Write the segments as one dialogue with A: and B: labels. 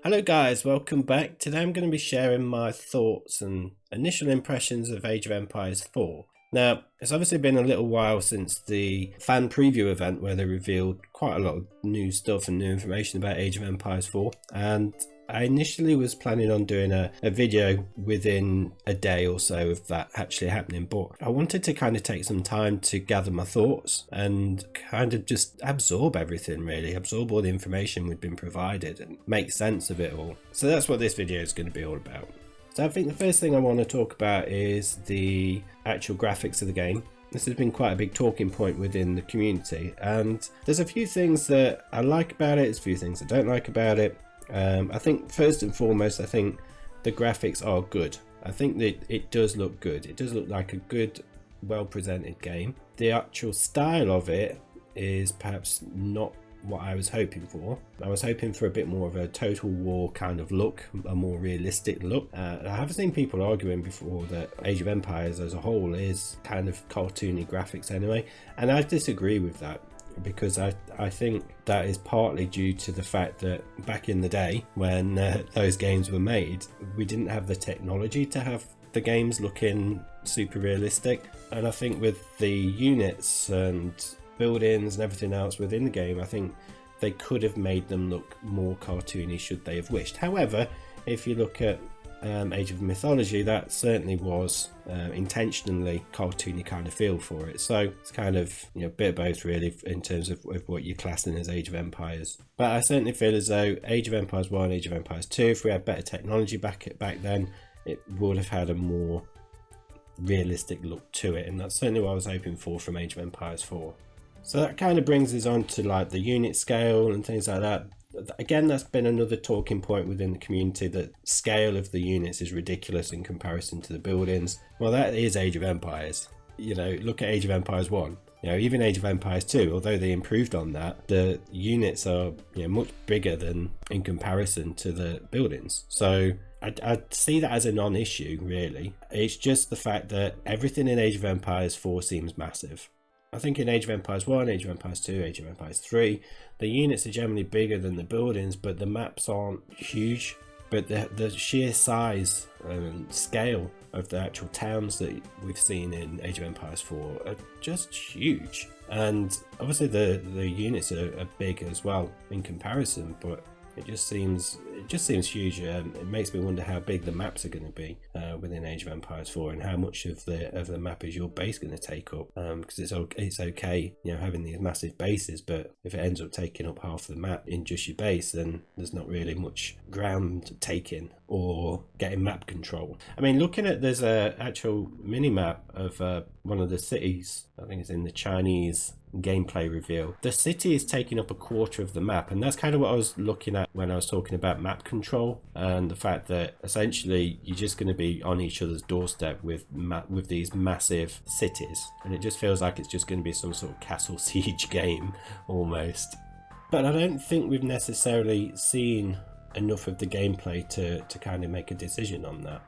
A: Hello guys, welcome back. Today I'm going to be sharing my thoughts and initial impressions of Age of Empires 4. Now, it's obviously been a little while since the fan preview event where they revealed quite a lot of new stuff and new information about Age of Empires 4, and I initially was planning on doing a video within a day or so of that actually happening, but I wanted to kind of take some time to gather my thoughts and kind of just absorb everything, really absorb all the information we've been provided and make sense of it all. So that's what this video is going to be all about. So I think the first thing I want to talk about is the actual graphics of the game. This has been quite a big talking point within the community, and there's a few things that I like about it, there's a few things I don't like about it. I think first and foremost, I think the graphics are good. I think that it does look good. It does look like a good, well presented game. The actual style of it is perhaps not what I was hoping for. I was hoping for a bit more of a Total War kind of look, a more realistic look. I have seen people arguing before that Age of Empires as a whole is kind of cartoony graphics anyway, and I disagree with that, because I think that is partly due to the fact that back in the day when those games were made, we didn't have the technology to have the games looking super realistic. And I think with the units and buildings and everything else within the game, I think they could have made them look more cartoony should they have wished. However, if you look at Age of Mythology, that certainly was intentionally cartoony kind of feel for it. So it's kind of, a bit of both really in terms of what you're classing as Age of Empires. But I certainly feel as though Age of Empires 1, Age of Empires 2, if we had better technology back then, it would have had a more realistic look to it, and that's certainly what I was hoping for from Age of Empires 4. So that kind of brings us on to like the unit scale and things like that. Again, that's been another talking point within the community, that scale of the units is ridiculous in comparison to the buildings. Well, that is Age of Empires. Look at Age of Empires 1. Even Age of Empires 2, although they improved on that, the units are much bigger than in comparison to the buildings. So I see that as a non-issue, really. It's just the fact that everything in Age of Empires 4 seems massive. I think in Age of Empires 1, Age of Empires 2, Age of Empires 3, the units are generally bigger than the buildings, but the maps aren't huge. But the sheer size and scale of the actual towns that we've seen in Age of Empires 4 are just huge. And obviously the units are big as well in comparison, but it just seems huge. It makes me wonder how big the maps are going to be within Age of Empires 4, and how much of the map is your base going to take up. Because it's okay, having these massive bases, but if it ends up taking up half the map in just your base, then there's not really much ground taking or getting map control. I mean, looking at, there's a actual mini map of one of the cities. I think it's in the Chinese gameplay reveal. The city is taking up a quarter of the map, and that's kind of what I was looking at when I was talking about map control, and the fact that essentially you're just going to be on each other's doorstep with these massive cities, and it just feels like it's just going to be some sort of castle siege game almost. But I don't think we've necessarily seen enough of the gameplay to kind of make a decision on that.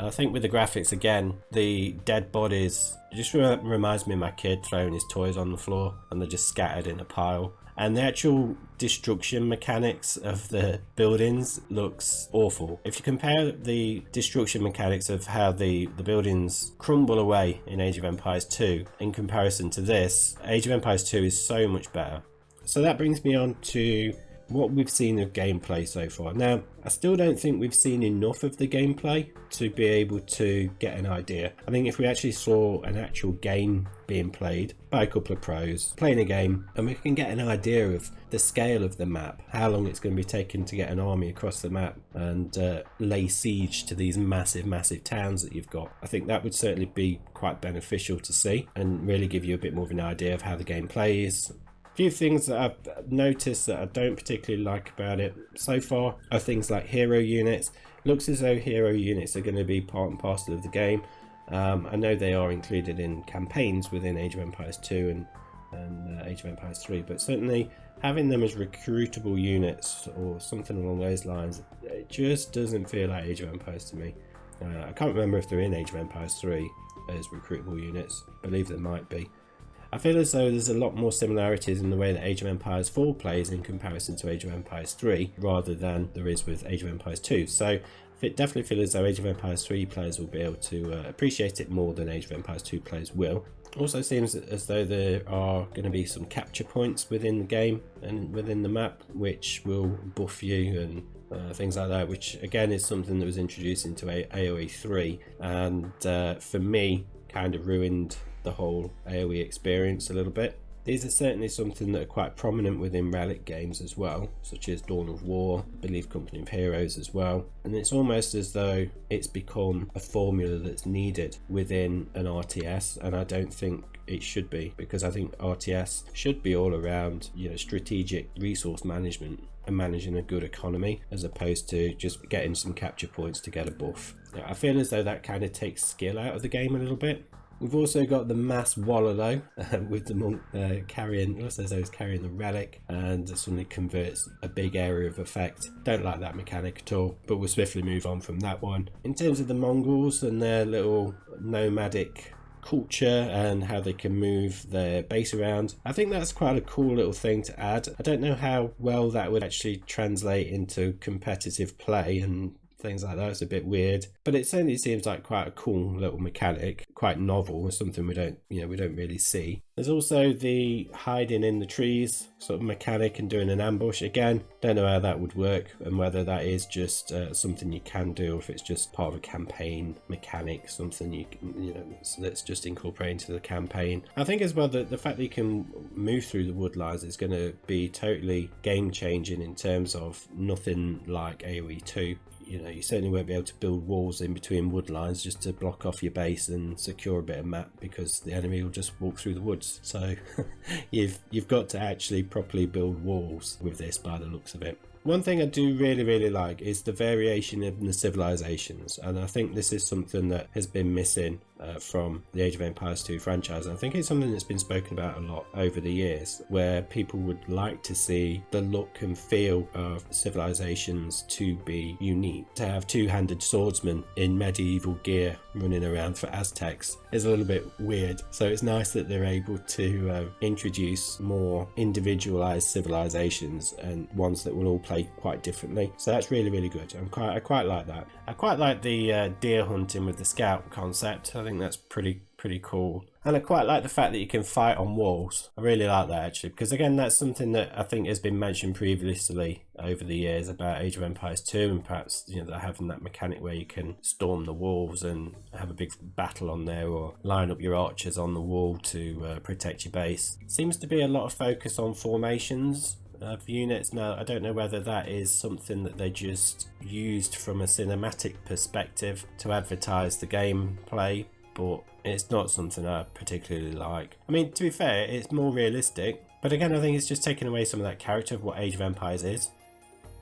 A: I think with the graphics, again, the dead bodies just reminds me of my kid throwing his toys on the floor and they're just scattered in a pile. And the actual destruction mechanics of the buildings looks awful. If you compare the destruction mechanics of how the buildings crumble away in Age of Empires 2 in comparison to this, Age of Empires 2 is so much better. So that brings me on to what we've seen of gameplay so far. Now, I still don't think we've seen enough of the gameplay to be able to get an idea. I think if we actually saw an actual game being played by a couple of pros playing a game, and we can get an idea of the scale of the map, how long it's going to be taking to get an army across the map and lay siege to these massive towns that you've got, I think that would certainly be quite beneficial to see and really give you a bit more of an idea of how the game plays. Few things that I've noticed that I don't particularly like about it so far are things like hero units. Looks as though hero units are going to be part and parcel of the game. I know they are included in campaigns within Age of Empires 2 and Age of Empires 3, but certainly having them as recruitable units or something along those lines, it just doesn't feel like Age of Empires to me. I can't remember if they're in Age of Empires 3 as recruitable units. I believe there might be. I feel as though there's a lot more similarities in the way that Age of Empires 4 plays in comparison to Age of Empires 3 rather than there is with Age of Empires 2. So it definitely feels as though Age of Empires 3 players will be able to appreciate it more than Age of Empires 2 players will. Also seems as though there are going to be some capture points within the game and within the map which will buff you and things like that, which again is something that was introduced into AOE3 and for me kind of ruined the whole AOE experience a little bit. These are certainly something that are quite prominent within Relic games as well, such as Dawn of War, I believe Company of Heroes as well, and it's almost as though it's become a formula that's needed within an RTS, and I don't think it should be, because I think RTS should be all around, you know, strategic resource management and managing a good economy as opposed to just getting some capture points to get a buff. I feel as though that kind of takes skill out of the game a little bit. We've also got the mass Wallow with the monk carrying, looks as though he's carrying the relic and suddenly converts a big area of effect. Don't like that mechanic at all, but we'll swiftly move on from that one. In terms of the Mongols and their little nomadic culture and how they can move their base around, I think that's quite a cool little thing to add. I don't know how well that would actually translate into competitive play and things like that. It's a bit weird, but it certainly seems like quite a cool little mechanic, quite novel, something we don't really see. There's also the hiding in the trees sort of mechanic and doing an ambush. Again, don't know how that would work and whether that is just something you can do or if it's just part of a campaign mechanic, something you know that's just incorporated into the campaign. I think as well that the fact that you can move through the woodlines is going to be totally game changing in terms of nothing like AOE2. You know, you certainly won't be able to build walls in between wood lines just to block off your base and secure a bit of map, because the enemy will just walk through the woods. So you've got to actually properly build walls with this by the looks of it. One thing I do really like is the variation in the civilizations, and I think this is something that has been missing from the Age of Empires 2 franchise. And I think it's something that's been spoken about a lot over the years, where people would like to see the look and feel of civilizations to be unique. To have two-handed swordsmen in medieval gear running around for Aztecs is a little bit weird, so it's nice that they're able to introduce more individualized civilizations and ones that will all play quite differently. So that's really good. I quite like that. I quite like the deer hunting with the scout concept. I think that's pretty cool. And I quite like the fact that you can fight on walls. I really like that actually, because again, that's something that I think has been mentioned previously over the years about Age of Empires 2, and perhaps, you know, they're having that mechanic where you can storm the walls and have a big battle on there, or line up your archers on the wall to protect your base. Seems to be a lot of focus on formations of units. Now, I don't know whether that is something that they just used from a cinematic perspective to advertise the gameplay, but it's not something I particularly like. I mean, to be fair, it's more realistic, but again, I think it's just taking away some of that character of what Age of Empires is.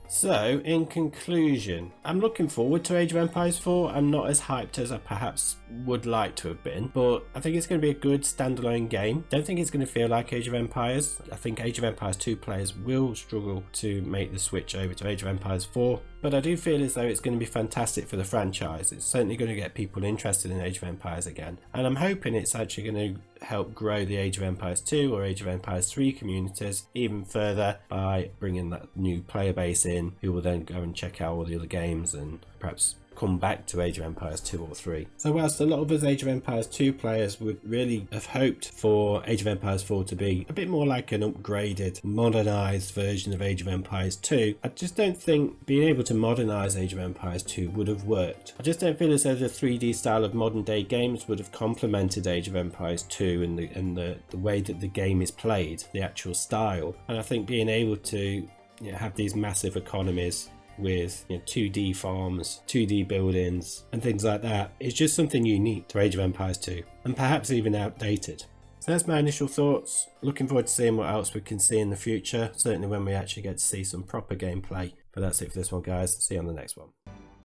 A: So, in conclusion, I'm looking forward to Age of Empires 4. I'm not as hyped as I perhaps would like to have been, but I think it's going to be a good standalone game. Don't think it's going to feel like Age of Empires. I think Age of Empires 2 players will struggle to make the switch over to Age of Empires 4, but I do feel as though it's going to be fantastic for the franchise. It's certainly going to get people interested in Age of Empires again, and I'm hoping it's actually going to help grow the Age of Empires 2 or Age of Empires 3 communities even further by bringing that new player base in, who will then go and check out all the other games and perhaps come back to Age of Empires 2 or 3. So whilst a lot of us Age of Empires 2 players would really have hoped for Age of Empires 4 to be a bit more like an upgraded, modernised version of Age of Empires 2, I just don't think being able to modernise Age of Empires 2 would have worked. I just don't feel as though the 3D style of modern day games would have complemented Age of Empires 2 and the way that the game is played, the actual style. And I think being able to have these massive economies with 2D farms, 2D buildings and things like that, it's just something unique to Age of Empires 2 and perhaps even outdated. So that's my initial thoughts. Looking forward to seeing what else we can see in the future, certainly when we actually get to see some proper gameplay. But that's it for this one, guys. See you on the next one.